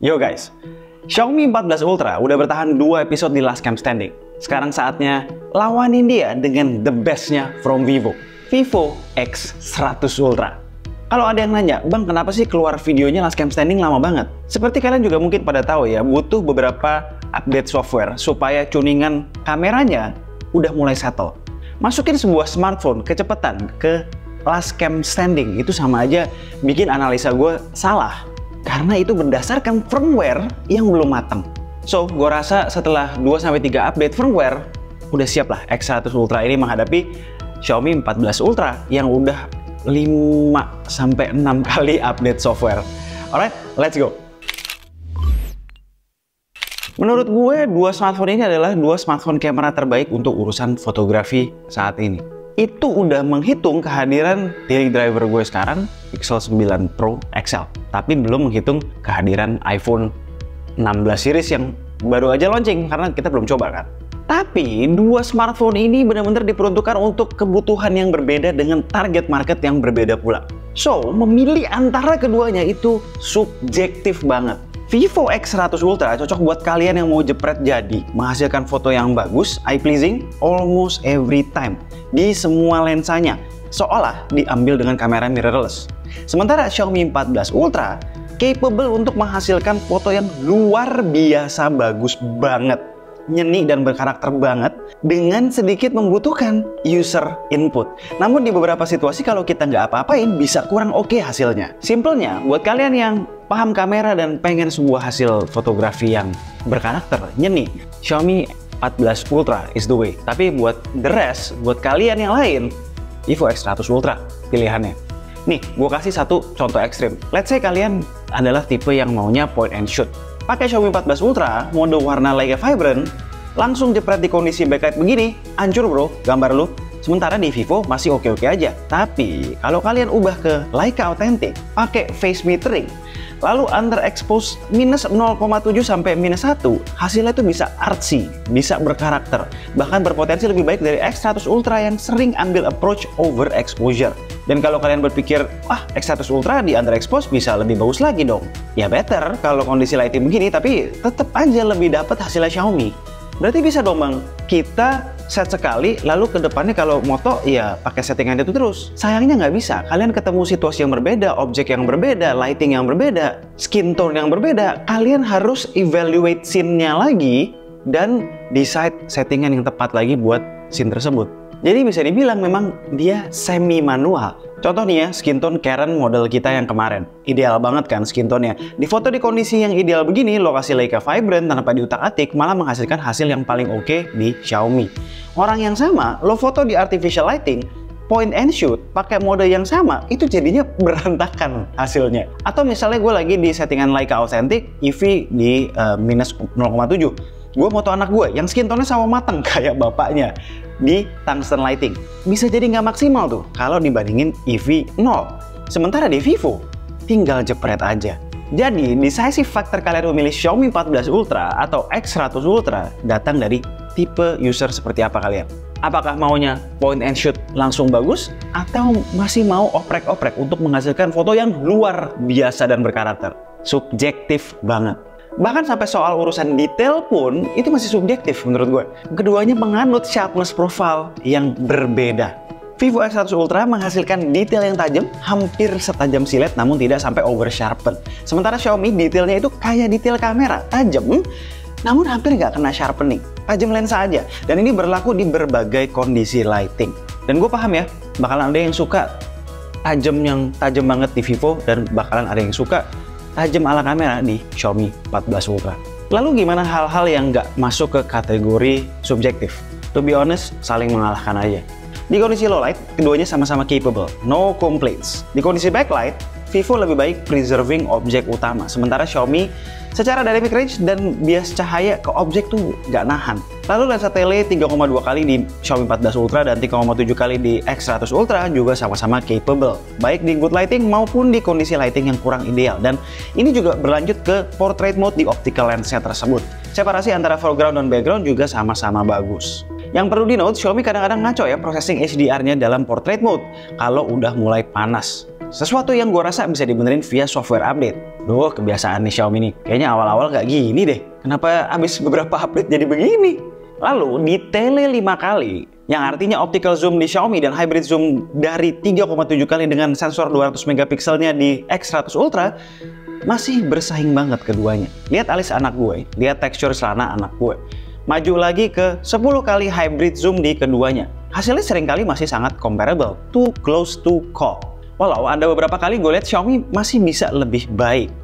Yo guys, Xiaomi 14 Ultra udah bertahan 2 episode di Last Cam Standing. Sekarang saatnya lawanin dia dengan the bestnya from Vivo X100 Ultra. Kalau ada yang nanya, bang kenapa sih keluar videonya Last Cam Standing lama banget? Seperti kalian juga mungkin pada tahu ya, butuh beberapa update software supaya tuningan kameranya udah mulai settle. Masukin sebuah smartphone kecepatan ke Last Cam Standing itu sama aja bikin analisa gue salah. Karena itu berdasarkan firmware yang belum matang. So, gue rasa setelah 2-3 update firmware, udah siap lah X100 Ultra ini menghadapi Xiaomi 14 Ultra yang udah 5-6 kali update software. Alright, let's go. Menurut gue, dua smartphone ini adalah dua smartphone kamera terbaik untuk urusan fotografi saat ini. Itu udah menghitung kehadiran daily driver gue sekarang, Pixel 9 Pro XL. Tapi belum menghitung kehadiran iPhone 16 series yang baru aja launching, karena kita belum coba kan. Tapi dua smartphone ini benar-benar diperuntukkan untuk kebutuhan yang berbeda dengan target market yang berbeda pula. So, memilih antara keduanya itu subjektif banget. Vivo X100 Ultra cocok buat kalian yang mau jepret jadi, menghasilkan foto yang bagus, eye pleasing, almost every time, di semua lensanya, seolah diambil dengan kamera mirrorless. Sementara Xiaomi 14 Ultra capable untuk menghasilkan foto yang luar biasa bagus banget, nyeni dan berkarakter banget, dengan sedikit membutuhkan user input. Namun di beberapa situasi kalau kita nggak apa-apain bisa kurang oke hasilnya. Simpelnya, buat kalian yang paham kamera dan pengen sebuah hasil fotografi yang berkarakter, nyeni, Xiaomi 14 Ultra is the way. Tapi buat the rest, buat kalian yang lain, Vivo X100 Ultra pilihannya. Nih, gue kasih satu contoh ekstrim. Let's say kalian adalah tipe yang maunya point and shoot. Pakai Xiaomi 14 Ultra, mode warna Leica Vibrant, langsung jepret di kondisi backlight begini, hancur bro, gambar lu. Sementara di Vivo masih oke-oke aja. Tapi kalau kalian ubah ke Leica Authentic, pakai face metering, lalu underexpose minus 0,7 sampai minus 1, hasilnya itu bisa artsy, bisa berkarakter, bahkan berpotensi lebih baik dari X100 Ultra yang sering ambil approach overexposure. Dan kalau kalian berpikir, wah X100 Ultra di underexpose bisa lebih bagus lagi dong. Ya better kalau kondisi lighting begini, tapi tetap aja lebih dapat hasilnya Xiaomi. Berarti bisa dong bang, kita set sekali, lalu ke depannya kalau moto ya pakai settingan itu terus. Sayangnya nggak bisa, kalian ketemu situasi yang berbeda, objek yang berbeda, lighting yang berbeda, skin tone yang berbeda. Kalian harus evaluate scene-nya lagi dan decide settingan yang tepat lagi buat scene tersebut. Jadi bisa dibilang memang dia semi manual. Contoh nih ya, skin tone Karen model kita yang kemarin. Ideal banget kan skin tone-nya. Di foto di kondisi yang ideal begini, lokasi Leica Vibrant tanpa diutak-atik malah menghasilkan hasil yang paling oke di Xiaomi. Orang yang sama, lo foto di artificial lighting, point and shoot, pakai mode yang sama, itu jadinya berantakan hasilnya. Atau misalnya gue lagi di settingan Leica Authentic, EV di minus 0,7. Gue foto anak gue yang skin tone-nya sama mateng kayak bapaknya di tungsten lighting. Bisa jadi nggak maksimal tuh kalau dibandingin EV 0. Sementara di Vivo, tinggal jepret aja. Jadi, decisive factor kalian memilih Xiaomi 14 Ultra atau X100 Ultra datang dari tipe user seperti apa kalian. Apakah maunya point and shoot langsung bagus? Atau masih mau oprek-oprek untuk menghasilkan foto yang luar biasa dan berkarakter? Subjektif banget. Bahkan sampai soal urusan detail pun itu masih subjektif menurut gue. Keduanya menganut sharpness profile yang berbeda. Vivo X100 Ultra menghasilkan detail yang tajam, hampir setajam silet namun tidak sampai over sharpen. Sementara Xiaomi detailnya itu kayak detail kamera, tajam namun hampir nggak kena sharpening, tajam lensa aja. Dan ini berlaku di berbagai kondisi lighting. Dan gue paham ya, bakalan ada yang suka tajam banget di Vivo dan bakalan ada yang suka tajam ala kamera di Xiaomi 14 Ultra. Lalu gimana hal-hal yang nggak masuk ke kategori subjektif? To be honest, saling mengalahkan aja. Di kondisi low light, keduanya sama-sama capable, no complaints. Di kondisi backlight, Vivo lebih baik preserving objek utama, sementara Xiaomi secara dynamic range dan bias cahaya ke objek tuh nggak nahan. Lalu lensa tele 3,2 kali di Xiaomi 14 Ultra dan 3,7 kali di X100 Ultra juga sama-sama capable, baik di good lighting maupun di kondisi lighting yang kurang ideal. Dan ini juga berlanjut ke portrait mode di optical lensnya tersebut. Separasi antara foreground dan background juga sama-sama bagus. Yang perlu di note, Xiaomi kadang-kadang ngaco ya processing HDR-nya dalam portrait mode kalau udah mulai panas. Sesuatu yang gue rasa bisa dibenerin via software update. Duh, kebiasaan nih Xiaomi nih. Kayaknya awal-awal gak gini deh. Kenapa abis beberapa update jadi begini? Lalu di tele 5 kali, yang artinya optical zoom di Xiaomi dan hybrid zoom dari 3,7 kali dengan sensor 200 megapikselnya di X100 Ultra, masih bersaing banget keduanya. Lihat alis anak gue, lihat tekstur celana anak gue. Maju lagi ke 10 kali hybrid zoom di keduanya. Hasilnya seringkali masih sangat comparable, too close to call. Walau ada beberapa kali gue lihat Xiaomi masih bisa lebih baik.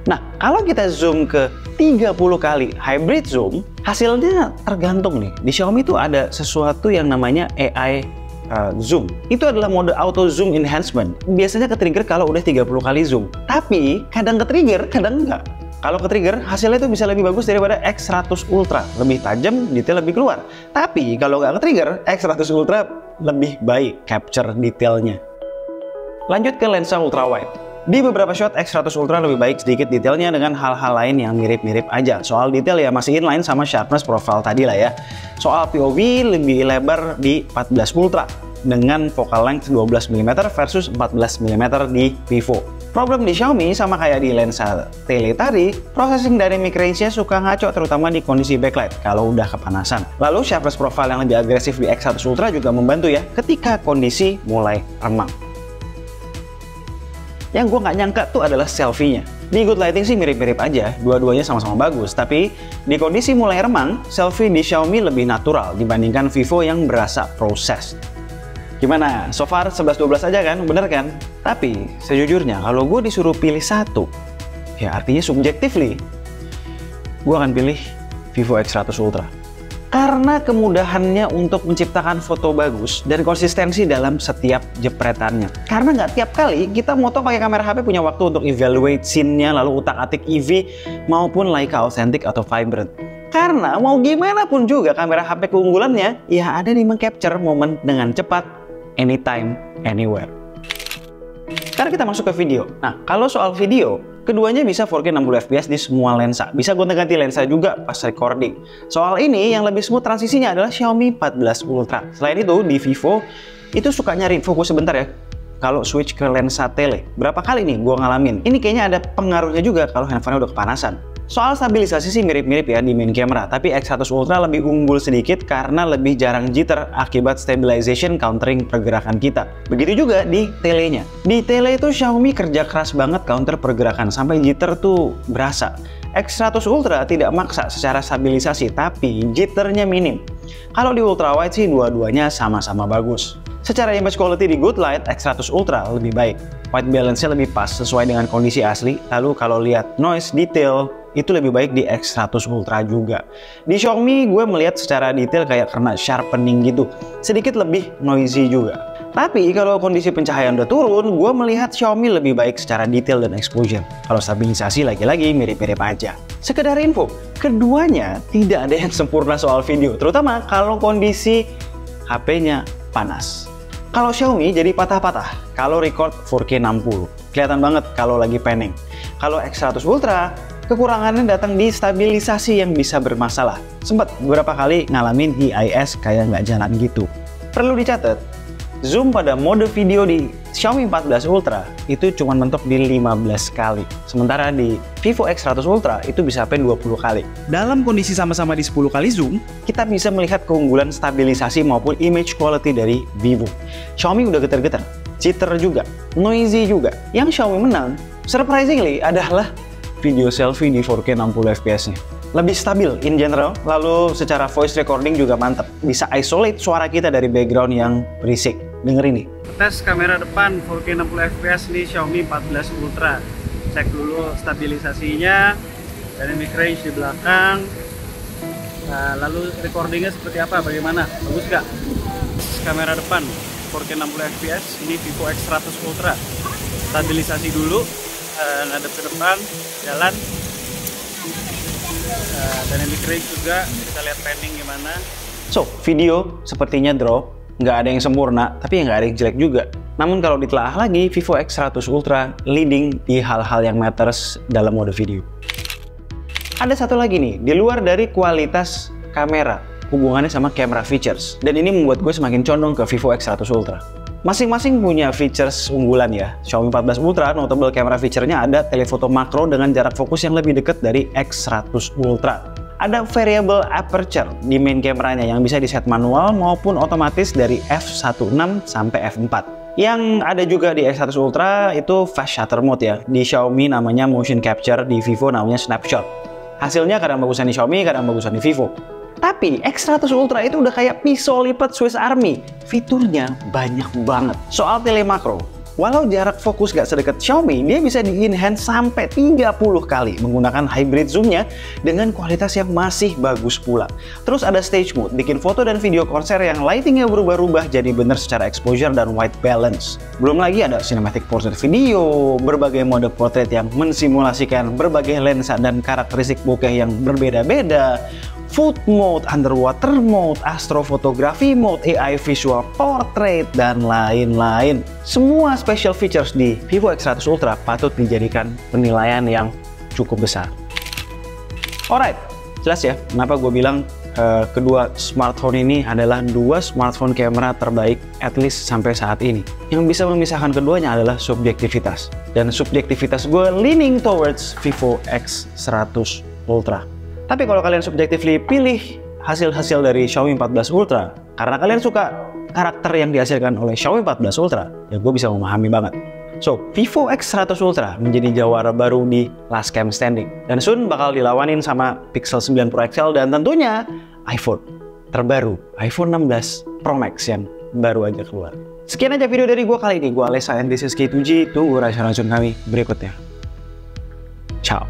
Nah, kalau kita zoom ke 30 kali hybrid zoom, hasilnya tergantung nih. Di Xiaomi itu ada sesuatu yang namanya AI zoom. Itu adalah mode auto zoom enhancement. Biasanya ke-trigger kalau udah 30 kali zoom. Tapi kadang ke-trigger, kadang enggak. Kalau ke-trigger, hasilnya itu bisa lebih bagus daripada X100 Ultra. Lebih tajam, detail lebih keluar. Tapi kalau nggak ke-trigger, X100 Ultra lebih baik capture detailnya. Lanjut ke lensa ultra wide. Di beberapa shot, X100 Ultra lebih baik sedikit detailnya dengan hal-hal lain yang mirip-mirip aja. Soal detail ya masih inline sama sharpness profile tadi lah ya. Soal POV lebih lebar di 14 Ultra dengan focal length 12 mm versus 14 mm di Vivo. Problem di Xiaomi sama kayak di lensa tele tadi, processing dynamic range-nya suka ngaco terutama di kondisi backlight kalau udah kepanasan. Lalu sharpness profile yang lebih agresif di X100 Ultra juga membantu ya ketika kondisi mulai remang. Yang gue nggak nyangka tuh adalah selfie-nya. Di good lighting sih mirip-mirip aja, dua-duanya sama-sama bagus. Tapi di kondisi mulai remang, selfie di Xiaomi lebih natural dibandingkan Vivo yang berasa proses. Gimana? So far 11-12 aja kan? Bener kan? Tapi sejujurnya kalau gue disuruh pilih satu, ya artinya subjectively, gue akan pilih Vivo X100 Ultra. Karena kemudahannya untuk menciptakan foto bagus dan konsistensi dalam setiap jepretannya. Karena nggak tiap kali kita moto pakai kamera HP punya waktu untuk evaluate scene-nya, lalu utak-atik EV maupun Leica Authentic atau Vibrant. Karena mau gimana pun juga kamera HP keunggulannya, ya ada di meng-capture momen dengan cepat, anytime, anywhere. Sekarang kita masuk ke video. Nah, kalau soal video, keduanya bisa 4K 60 fps di semua lensa. Bisa gonta-ganti lensa juga pas recording. Soal ini, yang lebih smooth transisinya adalah Xiaomi 14 Ultra. Selain itu, di Vivo, itu suka nyari fokus sebentar ya. Kalau switch ke lensa tele, berapa kali nih gue ngalamin? Ini kayaknya ada pengaruhnya juga kalau handphone udah kepanasan. Soal stabilisasi sih mirip-mirip ya di main camera, tapi X100 Ultra lebih unggul sedikit karena lebih jarang jitter akibat stabilization countering pergerakan kita. Begitu juga di telenya. Di tele itu Xiaomi kerja keras banget counter pergerakan, sampai jitter tuh berasa. X100 Ultra tidak maksa secara stabilisasi, tapi jitternya minim. Kalau di ultrawide sih dua-duanya sama-sama bagus. Secara image quality di good light, X100 Ultra lebih baik. White balance-nya lebih pas sesuai dengan kondisi asli. Lalu kalau lihat noise, detail, itu lebih baik di X100 Ultra juga. Di Xiaomi gue melihat secara detail kayak kena sharpening gitu. Sedikit lebih noisy juga. Tapi kalau kondisi pencahayaan udah turun, gue melihat Xiaomi lebih baik secara detail dan exposure. Kalau stabilisasi lagi-lagi mirip-mirip aja. Sekedar info, keduanya tidak ada yang sempurna soal video. Terutama kalau kondisi HP-nya panas. Kalau Xiaomi jadi patah-patah kalau record 4K 60. Kelihatan banget kalau lagi panning. Kalau X100 Ultra, kekurangannya datang di stabilisasi yang bisa bermasalah. Sempat beberapa kali ngalamin IIS kayak nggak jalan gitu. Perlu dicatat, zoom pada mode video di Xiaomi 14 Ultra itu cuma mentok di 15 kali. Sementara di Vivo X100 Ultra itu bisa sampai 20 kali. Dalam kondisi sama-sama di 10 kali zoom, kita bisa melihat keunggulan stabilisasi maupun image quality dari Vivo. Xiaomi udah getar-getar, jitter juga, noisy juga. Yang Xiaomi menang, surprisingly adalah video selfie di 4K 60 fps-nya. Lebih stabil in general, lalu secara voice recording juga mantap. Bisa isolate suara kita dari background yang berisik. Dengerin nih. Tes kamera depan 4K 60 fps di Xiaomi 14 Ultra. Cek dulu stabilisasinya, dynamic range di belakang. Nah, lalu recordingnya seperti apa, bagaimana? Bagus nggak? Kamera depan 4K 60 fps, ini Vivo X100 Ultra. Stabilisasi dulu, ngadep ke depan, jalan. Dynamic range juga, kita lihat panning gimana. So, video sepertinya drop. Nggak ada yang sempurna, tapi nggak ada yang jelek juga. Namun kalau ditelaah lagi, Vivo X100 Ultra leading di hal-hal yang matters dalam mode video. Ada satu lagi nih, di luar dari kualitas kamera, hubungannya sama camera features. Dan ini membuat gue semakin condong ke Vivo X100 Ultra. Masing-masing punya features unggulan ya. Xiaomi 14 Ultra notable camera feature-nya ada telephoto makro dengan jarak fokus yang lebih dekat dari X100 Ultra. Ada variable aperture di main kameranya yang bisa diset manual maupun otomatis dari f16 sampai f4. Yang ada juga di X100 Ultra itu fast shutter mode ya. Di Xiaomi namanya motion capture, di Vivo namanya snapshot. Hasilnya kadang bagusan di Xiaomi, kadang bagusan di Vivo. Tapi X100 Ultra itu udah kayak pisau lipat Swiss Army. Fiturnya banyak banget. Soal telemakro, walau jarak fokus gak sedekat Xiaomi, dia bisa di-enhance sampai 30 kali menggunakan hybrid zoom-nya dengan kualitas yang masih bagus pula. Terus ada stage mode, bikin foto dan video konser yang lightingnya berubah-ubah jadi bener secara exposure dan white balance. Belum lagi ada cinematic portrait video, berbagai mode portrait yang mensimulasikan berbagai lensa dan karakteristik bokeh yang berbeda-beda, food mode, underwater mode, astrofotografi mode, AI visual portrait, dan lain-lain. Semua special features di Vivo X100 Ultra patut dijadikan penilaian yang cukup besar. Alright, jelas ya kenapa gue bilang kedua smartphone ini adalah dua smartphone kamera terbaik at least sampai saat ini. Yang bisa memisahkan keduanya adalah subjektivitas. Dan subjektivitas gue leaning towards Vivo X100 Ultra. Tapi kalau kalian subjectively pilih hasil-hasil dari Xiaomi 14 Ultra, karena kalian suka karakter yang dihasilkan oleh Xiaomi 14 Ultra, ya gue bisa memahami banget. So, Vivo X100 Ultra menjadi jawara baru di Last Cam Standing. Dan soon bakal dilawanin sama Pixel 9 Pro XL dan tentunya iPhone terbaru, iPhone 16 Pro Max yang baru aja keluar. Sekian aja video dari gue kali ini. Gue Alessa and this is K2G. Tunggu racun-racun kami berikutnya. Ciao.